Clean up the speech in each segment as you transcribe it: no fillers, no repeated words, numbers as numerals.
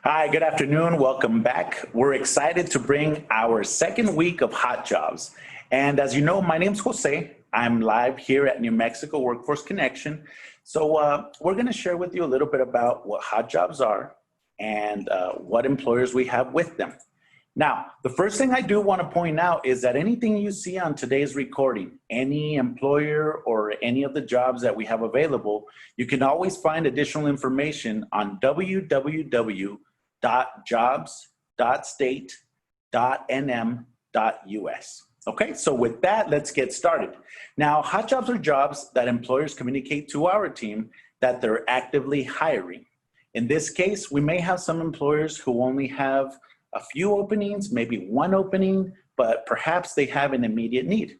Hi, good afternoon. Welcome back. We're excited to bring our second week of Hot Jobs. And as you know, my name's Jose. I'm live here at New Mexico Workforce Connection. So we're going to share with you a little bit about what hot jobs are and what employers we have with them. Now, the first thing I do want to point out is that anything you see on today's recording, any employer or any of the jobs that we have available, you can always find additional information on www.jobs.state.nm.us. Okay, so with that, let's get started. Now, hot jobs are jobs that employers communicate to our team that they're actively hiring. In this case, we may have some employers who only have a few openings, maybe one opening, but perhaps they have an immediate need.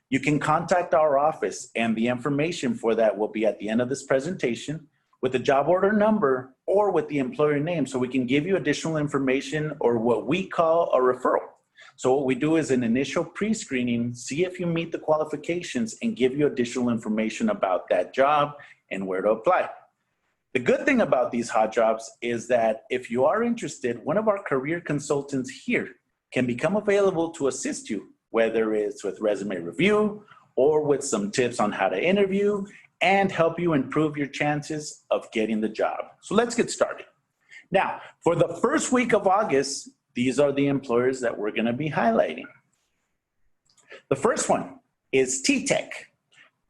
You can contact our office, and the information for that will be at the end of this presentation with the job order number or with the employer name, so we can give you additional information or what we call a referral. So what we do is an initial pre-screening, see if you meet the qualifications, and give you additional information about that job and where to apply. The good thing about these hot jobs is that if you are interested, one of our career consultants here can become available to assist you, whether it's with resume review or with some tips on how to interview and help you improve your chances of getting the job. So let's get started. Now, for the first week of August, these are the employers that we're going to be highlighting. The first one is TTech.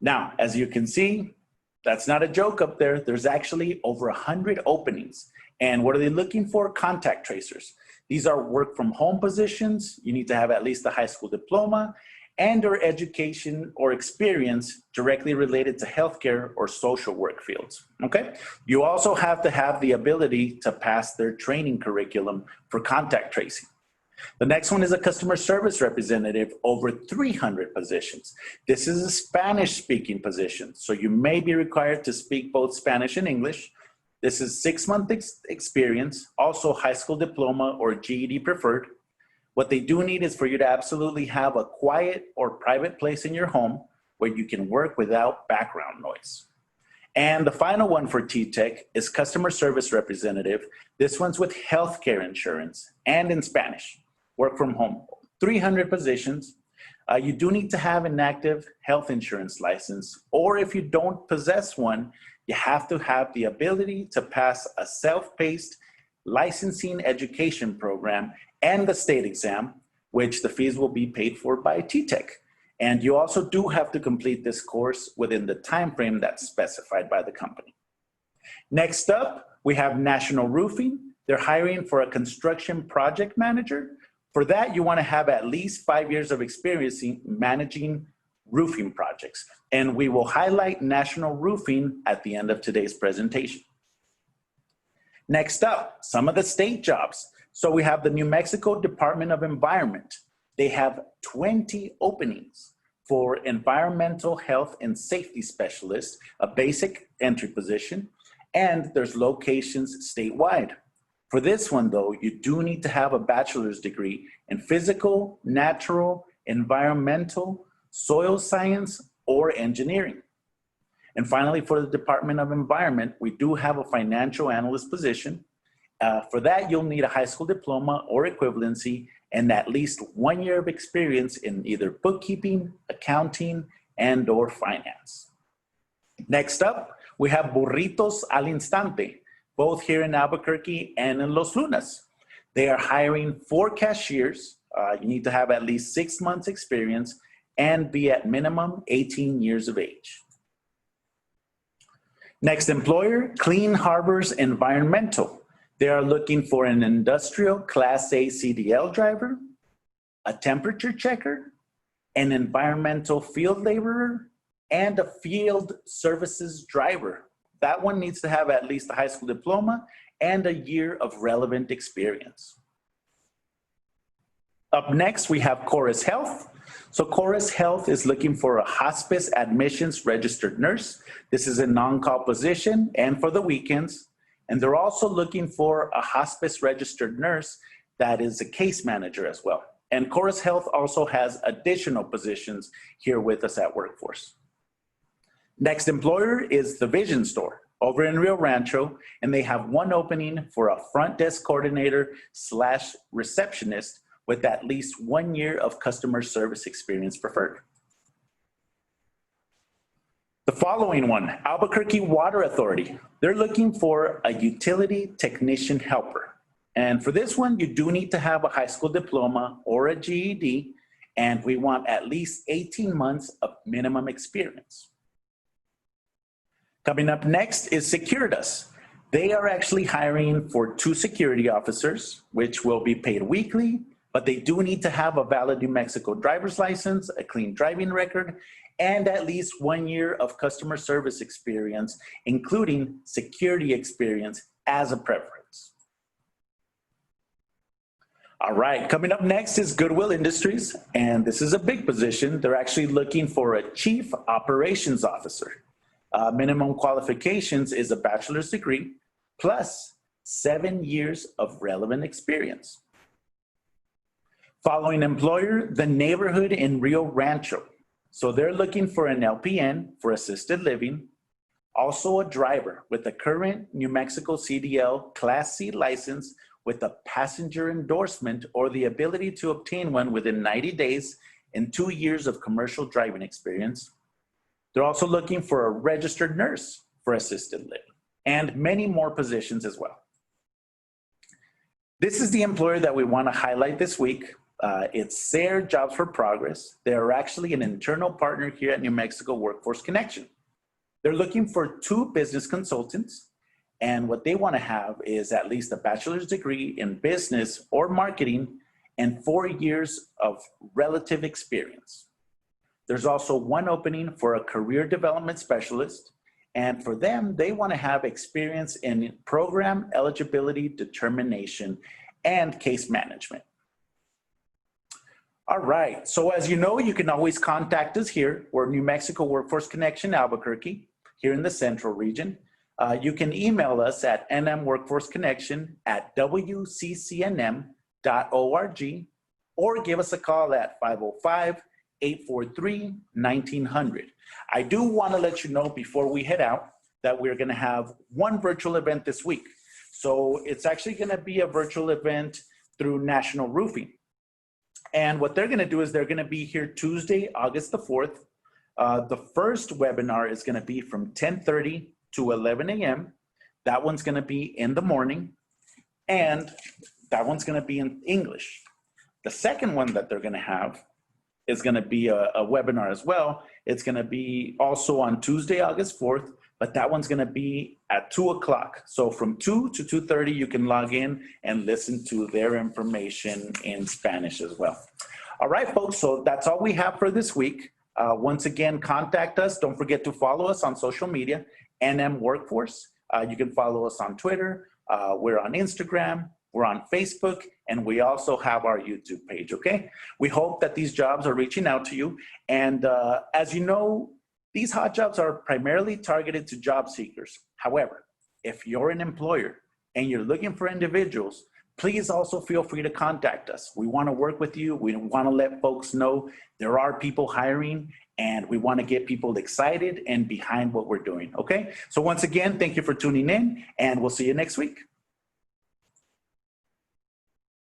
Now, as you can see, that's not a joke up there. There's actually over 100 openings. And what are they looking for? Contact tracers. These are work from home positions. You need to have at least a high school diploma and or education or experience directly related to healthcare or social work fields, okay? You also have to have the ability to pass their training curriculum for contact tracing. The next one is a customer service representative, over 300 positions. This is a Spanish-speaking position, so you may be required to speak both Spanish and English. This is 6-month experience, also high school diploma or GED preferred. What they do need is for you to absolutely have a quiet or private place in your home where you can work without background noise. And the final one for TTech is customer service representative. This one's with healthcare insurance and in Spanish. Work from home, 300 positions. You do need to have an active health insurance license, or if you don't possess one, you have to have the ability to pass a self-paced licensing education program and the state exam, which the fees will be paid for by TTech. And you also do have to complete this course within the time frame that's specified by the company. Next up, we have National Roofing. They're hiring for a construction project manager. For that, you want to have at least 5 years of experience in managing roofing projects. And we will highlight National Roofing at the end of today's presentation. Next up, some of the state jobs. So we have the New Mexico Department of Environment. They have 20 openings for environmental health and safety specialists, a basic entry position, and there's locations statewide. For this one, though, you do need to have a bachelor's degree in physical, natural, environmental, soil science, or engineering. And finally, for the Department of Environment, we do have a financial analyst position. For that, you'll need a high school diploma or equivalency and at least 1 year of experience in either bookkeeping, accounting, and or finance. Next up, we have Burritos al Instante, both here in Albuquerque and in Los Lunas. They are hiring 4 cashiers. You need to have at least 6 months experience and be at minimum 18 years of age. Next employer, Clean Harbors Environmental. They are looking for an industrial Class A CDL driver, a temperature checker, an environmental field laborer, and a field services driver. That one needs to have at least a high school diploma and a year of relevant experience. Up next, we have Chorus Health. So Chorus Health is looking for a hospice admissions registered nurse. This is a non-call position and for the weekends. And they're also looking for a hospice registered nurse that is a case manager as well. And Chorus Health also has additional positions here with us at Workforce. Next employer is the Vision Store. over in Rio Rancho, and they have one opening for a front desk coordinator slash receptionist with at least 1 year of customer service experience preferred. The following one, Albuquerque Water Authority. They're looking for a utility technician helper. And for this one, you do need to have a high school diploma or a GED, and we want at least 18 months of minimum experience. Coming up next is Securitas. They are actually hiring for 2 security officers, which will be paid weekly, but they do need to have a valid New Mexico driver's license, a clean driving record, and at least 1 year of customer service experience, including security experience as a preference. All right, coming up next is Goodwill Industries, and this is a big position. They're actually looking for a chief operations officer. Minimum qualifications is a bachelor's degree plus 7 years of relevant experience. Following employer, the neighborhood in Rio Rancho. So they're looking for an LPN for assisted living, also a driver with a current New Mexico CDL Class C license with a passenger endorsement or the ability to obtain one within 90 days and 2 years of commercial driving experience. They're also looking for a registered nurse for assisted living and many more positions as well. This is the employer that we want to highlight this week. It's SARE Jobs for Progress. They're actually an internal partner here at New Mexico Workforce Connection. They're looking for 2 business consultants, and what they want to have is at least a bachelor's degree in business or marketing and 4 years of relative experience. There's also one opening for a career development specialist, and for them, they want to have experience in program eligibility determination and case management. All right, so as you know, you can always contact us here. We're New Mexico Workforce Connection Albuquerque, here in the central region. You can email us at nmworkforceconnection@wccnm.org or give us a call at 505-843-1900. I do want to let you know before we head out that we're going to have one virtual event this week. So it's actually going to be a virtual event through National Roofing. And what they're going to do is they're going to be here Tuesday, August the 4th. The first webinar is going to be from 10:30 to 11 a.m. That one's going to be in the morning, and that one's going to be in English. The second one that they're going to have is going to be a webinar as well. It's going to be also on Tuesday, August 4th, but that one's going to be at 2 o'clock. So from 2 to 2:30, you can log in and listen to their information in Spanish as well. All right, folks, so that's all we have for this week. Once again, contact us. Don't forget to follow us on social media, NM Workforce. You can follow us on Twitter. We're on Instagram. We're on Facebook, and we also have our YouTube page, okay? We hope that these jobs are reaching out to you. And as you know, these hot jobs are primarily targeted to job seekers. However, if you're an employer and you're looking for individuals, please also feel free to contact us. We want to work with you. We want to let folks know there are people hiring, and we want to get people excited and behind what we're doing, okay? So once again, thank you for tuning in, and we'll see you next week.